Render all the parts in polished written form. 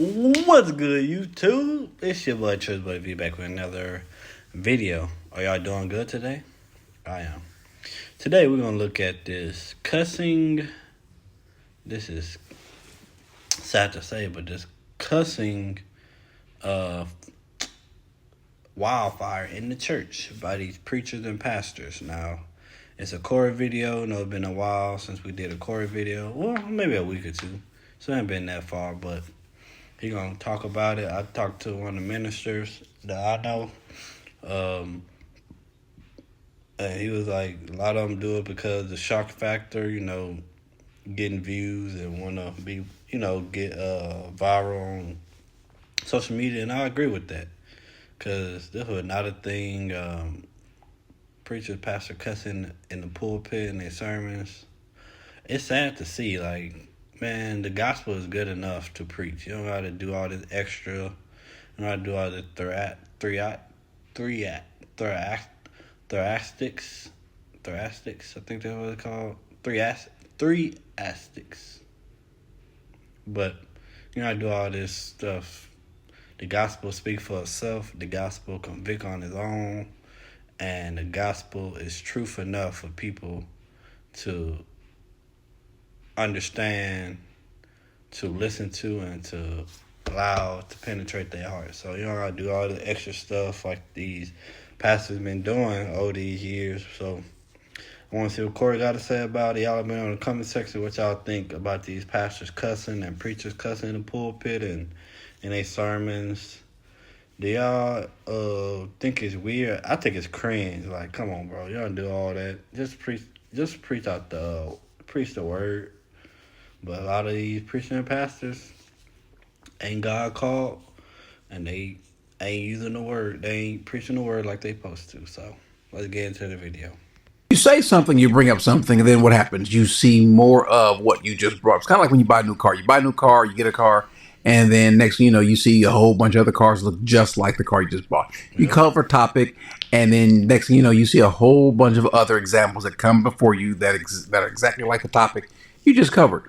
What's good, YouTube? It's your boy Boy V back with another video. Are y'all doing good today? I am. Today we're gonna look at this cussing. This is sad to say, but this cussing wildfire in the church by these preachers and pastors. Now, it's a Corey video. No, it's been a while since we did a Corey video. Well, maybe a week or two. So it ain't been that far, but he gonna talk about it. I talked to one of the ministers that I know. And he was like, a lot of them do it because the shock factor, getting views and want to be, get viral on social media. And I agree with that because this was not a thing. Preachers, pastor cussing in the pulpit in their sermons. It's sad to see, man, the gospel is good enough to preach. You don't got to do all this extra. You don't got to do all the thoracics. I think that's what it's called. Thoracics. But you got to do all this stuff. The gospel speaks for itself. The gospel convict on its own. And the gospel is truth enough for people to understand, to listen to, and to allow to penetrate their heart. So you don't gotta do all the extra stuff like these pastors been doing over these years. So I want to see what Corey got to say about it. Y'all have been on the comment section what y'all think about these pastors cussing and preachers cussing in the pulpit and in their sermons. Do y'all think it's weird? I think it's cringe. Like, come on, bro. Y'all don't do all that. Just preach the word. But a lot of these preaching and pastors ain't God called, and they ain't using the word. They ain't preaching the word like they supposed to. So let's get into the video. You say something, you bring up something, and then what happens? You see more of what you just brought. It's kind of like when you buy a new car. You buy a new car, you get a car, and then next thing you know, you see a whole bunch of other cars look just like the car you just bought. You cover a topic, and then next thing you know, you see a whole bunch of other examples that come before you that are exactly like the topic you just covered.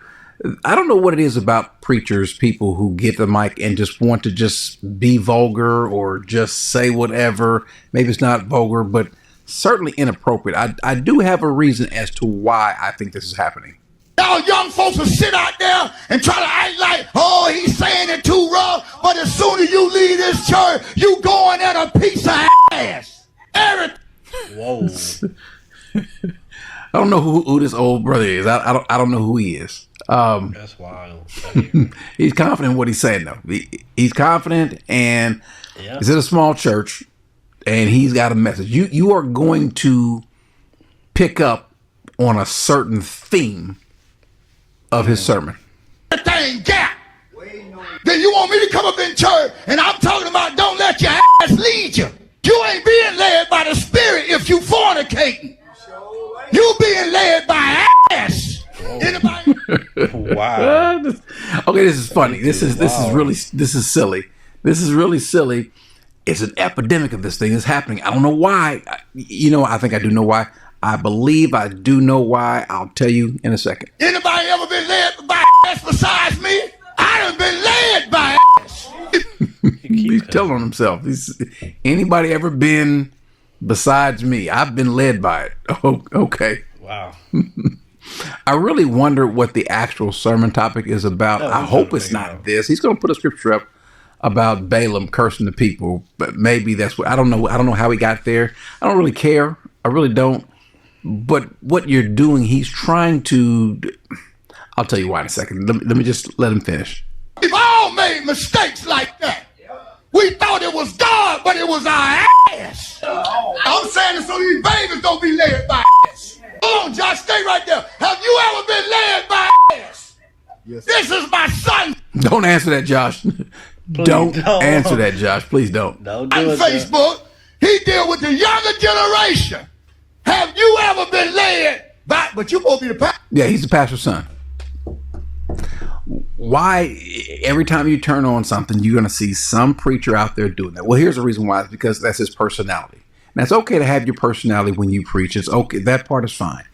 I don't know what it is about preachers, people who get the mic and just want to just be vulgar or just say whatever. Maybe it's not vulgar, but certainly inappropriate. I do have a reason as to why I think this is happening. Y'all young folks will sit out there and try to act like, oh, he's saying it too rough, but as soon as you leave this church, you going at a piece of ass. Whoa. I don't know who this old brother is. I don't know who he is. That's wild. He's confident in what he's saying, though. He's confident, and he's in a small church, and he's got a message. You are going to pick up on a certain theme of his sermon. Thing gap. Then you want me to come up in church, and I'm talking about don't let your ass lead you. You ain't being led by the Spirit if you fornicating. You being led by ass. Anybody? Wow. Okay, this is funny. This is silly. This is really silly. It's an epidemic of this thing that's happening. I don't know why. I think I do know why. I believe I do know why. I'll tell you in a second. Anybody ever been led by ass besides me? I done been led by ass. He's telling himself. Anybody ever been besides me? I've been led by it. Oh, okay. Wow. I really wonder what the actual sermon topic is about. I hope it's not this. He's going to put a scripture up about Balaam cursing the people, but maybe that's what, I don't know. I don't know how he got there. I don't really care. I really don't. But what you're doing, he's trying to, I'll tell you why in a second. Let me just let him finish. We've all made mistakes like that. We thought it was God, but it was our ass. I'm saying it so these babies don't be led by ass. Hold on, Josh, stay right there. Have you ever been led by ass? Yes. This is my son. Don't answer that, Josh. Don't answer that, Josh. Please don't. Don't do on it, Facebook, he deal with the younger generation. Have you ever been led by, but you supposed to be the pastor? Yeah, he's the pastor's son. Why every time you turn on something, you're going to see some preacher out there doing that? Well, here's the reason why. It's because that's his personality. Now, it's okay to have your personality when you preach. It's okay. That part is fine.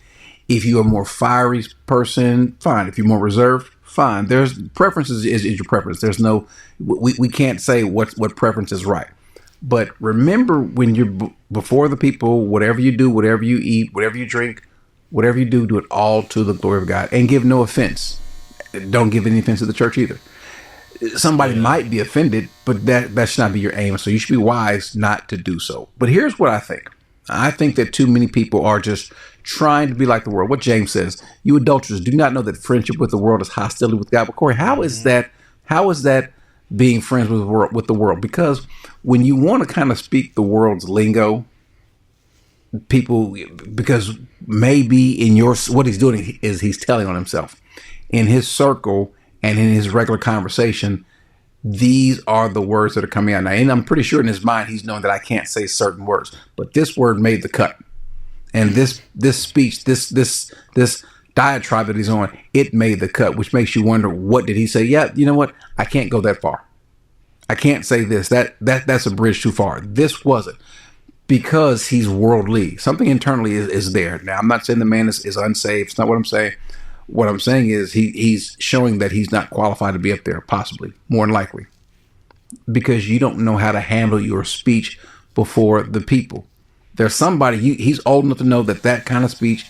If you're a more fiery person, fine. If you're more reserved, fine. There's preferences is your preference. There's no, we can't say what preference is right. But remember, when you're before the people, whatever you do, whatever you eat, whatever you drink, whatever you do it all to the glory of God, and give no offense. Don't give any offense to the church either. Somebody might be offended, but that should not be your aim. So you should be wise not to do so. But here's what I think. I think that too many people are just trying to be like the world. What James says, you adulterers do not know that friendship with the world is hostility with God. But Corey, how is that being friends with the world? Because when you want to kind of speak the world's lingo, because maybe in what he's doing is he's telling on himself. In his circle and in his regular conversation, these are the words that are coming out now. And I'm pretty sure in his mind, he's knowing that I can't say certain words, but this word made the cut. And this speech, this diatribe that he's on, it made the cut, which makes you wonder, what did he say? Yeah, you know what? I can't go that far. I can't say this. That's a bridge too far. This wasn't, because he's worldly. Something internally is there. Now, I'm not saying the man is unsaved. It's not what I'm saying. What I'm saying is he's showing that he's not qualified to be up there, possibly, more than likely, because you don't know how to handle your speech before the people. There's somebody, he's old enough to know that kind of speech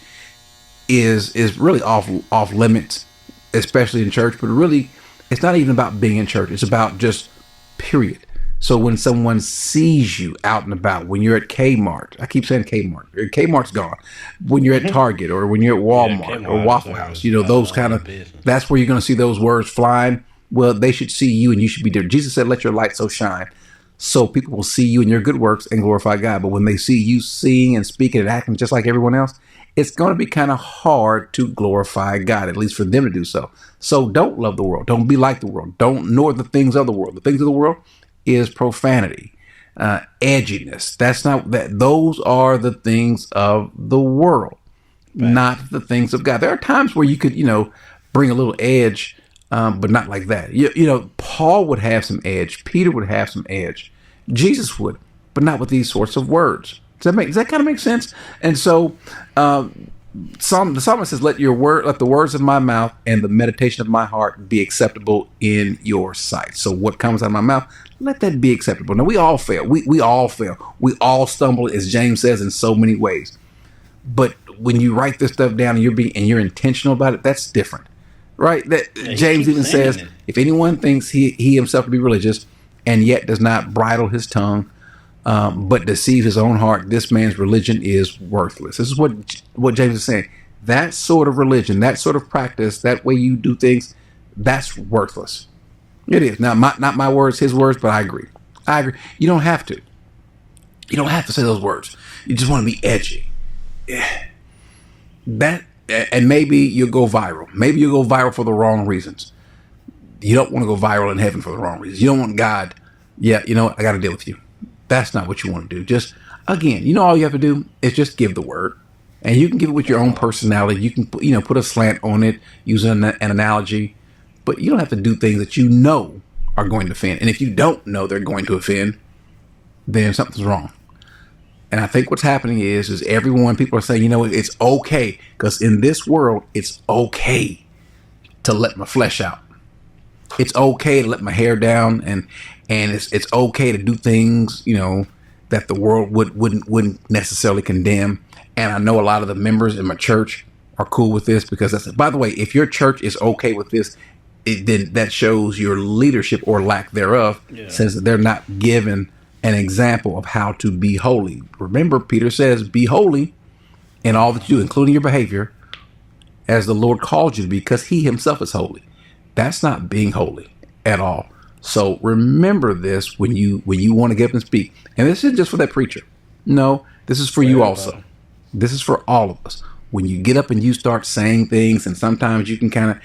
is really off limits, especially in church. But really, it's not even about being in church. It's about just period. So when someone sees you out and about, when you're at Kmart, I keep saying Kmart, Kmart's gone. When you're at Target or when you're at Walmart or Waffle House, those kind of, that's where you're going to see those words flying. Well, they should see you and you should be there. Jesus said, let your light so shine so people will see you and your good works and glorify God. But when they see you singing and speaking and acting just like everyone else, it's going to be kind of hard to glorify God, at least for them to do so. So don't love the world. Don't be like the world. Don't ignore the things of the world. The things of the world is profanity, edginess. That's not that. Those are the things of the world, not the things of God. There are times where you could, bring a little edge, but not like that. Paul would have some edge. Peter would have some edge. Jesus would, but not with these sorts of words. Does that kind of make sense? And so, the psalmist says, let the words of my mouth and the meditation of my heart be acceptable in your sight. So what comes out of my mouth, let that be acceptable. Now, we all fail. We all fail. We all stumble, as James says, in so many ways. But when you write this stuff down and you're intentional about it, that's different, right? James even says, if anyone thinks he himself to be religious and yet does not bridle his tongue, but deceive his own heart, this man's religion is worthless. This is what James is saying. That sort of religion, that sort of practice, that way you do things, that's worthless. It is. Now, not my words, his words, but I agree. You don't have to. You don't have to say those words. You just want to be edgy. And maybe you'll go viral. Maybe you'll go viral for the wrong reasons. You don't want to go viral in heaven for the wrong reasons. You don't want God, I got to deal with you. That's not what you want to do. Just, again, all you have to do is just give the word. And you can give it with your own personality. You can, put a slant on it, use an analogy. But you don't have to do things that you know are going to offend. And if you don't know they're going to offend, then something's wrong. And I think what's happening is people are saying, it's okay. Because in this world, it's okay to let my flesh out. It's okay to let my hair down, and it's okay to do things, that the world wouldn't necessarily condemn. And I know a lot of the members in my church are cool with this, because by the way, if your church is okay with this, then that shows your leadership or lack thereof, since they're not given an example of how to be holy. Remember, Peter says, be holy in all that you do, including your behavior, as the Lord called you to be, because he himself is holy. That's not being holy at all. So remember this when you want to get up and speak. And this isn't just for that preacher. No, this is for you also. This is for all of us. When you get up and you start saying things, and sometimes you can kind of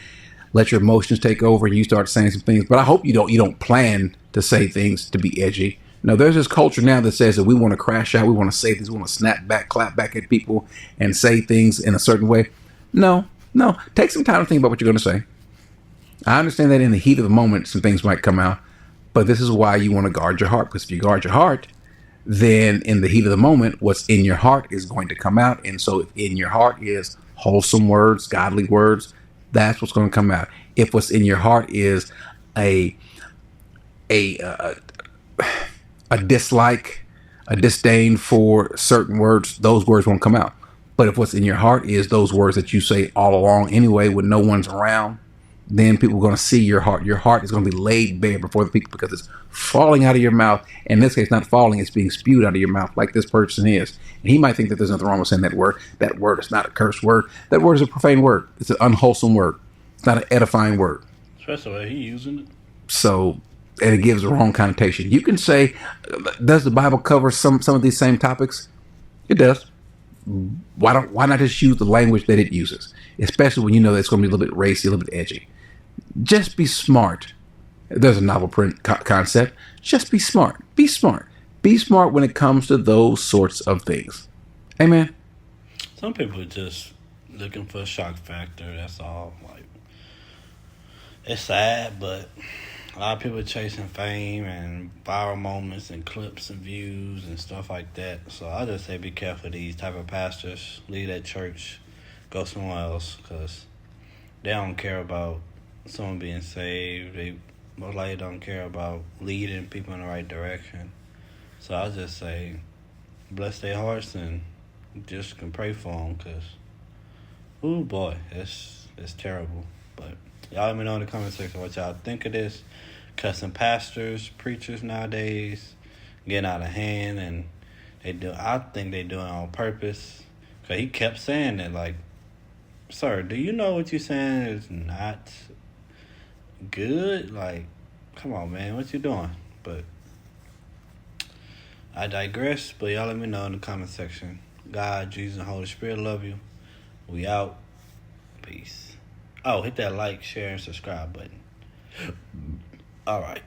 let your emotions take over and you start saying some things. But I hope you don't plan to say things to be edgy. No, there's this culture now that says that we want to crash out. We want to say things. We want to snap back, clap back at people and say things in a certain way. No. Take some time to think about what you're going to say. I understand that in the heat of the moment, some things might come out. But this is why you want to guard your heart. Because if you guard your heart, then in the heat of the moment, what's in your heart is going to come out. And so if in your heart is wholesome words, godly words, that's what's going to come out. If what's in your heart is a a uh, a dislike, a disdain for certain words, those words won't come out. But if what's in your heart is those words that you say all along anyway when no one's around, then people are going to see your heart. Your heart is going to be laid bare before the people because it's falling out of your mouth. In this case, not falling, it's being spewed out of your mouth like this person is. And he might think that there's nothing wrong with saying that word. That word is not a curse word. That word is a profane word. It's an unwholesome word. It's not an edifying word. Especially when he using it. So, and it gives the wrong connotation. You can say, does the Bible cover some of these same topics? It does. Why not just use the language that it uses, especially when you know that it's going to be a little bit racy, a little bit edgy. Just be smart. There's a novel print concept. Just be smart. Be smart. Be smart when it comes to those sorts of things. Amen. Some people are just looking for a shock factor. That's all. Like, it's sad, but a lot of people are chasing fame and viral moments and clips and views and stuff like that. So I just say be careful of these type of pastors. Leave that church, go somewhere else, because they don't care about someone being saved. They most likely don't care about leading people in the right direction. So I just say bless their hearts and just can pray for them, because oh boy, it's terrible. But y'all let me know in the comment section what y'all think of this. Cussing pastors, preachers nowadays getting out of hand, and I think they doing it on purpose, because he kept saying that, like, sir, do you know what you're saying is not good? Like, come on, man, what you doing? But I digress. But y'all let me know in the comment section. God, Jesus, and Holy Spirit love you. We out. Peace. Oh, hit that like, share, and subscribe button. All right.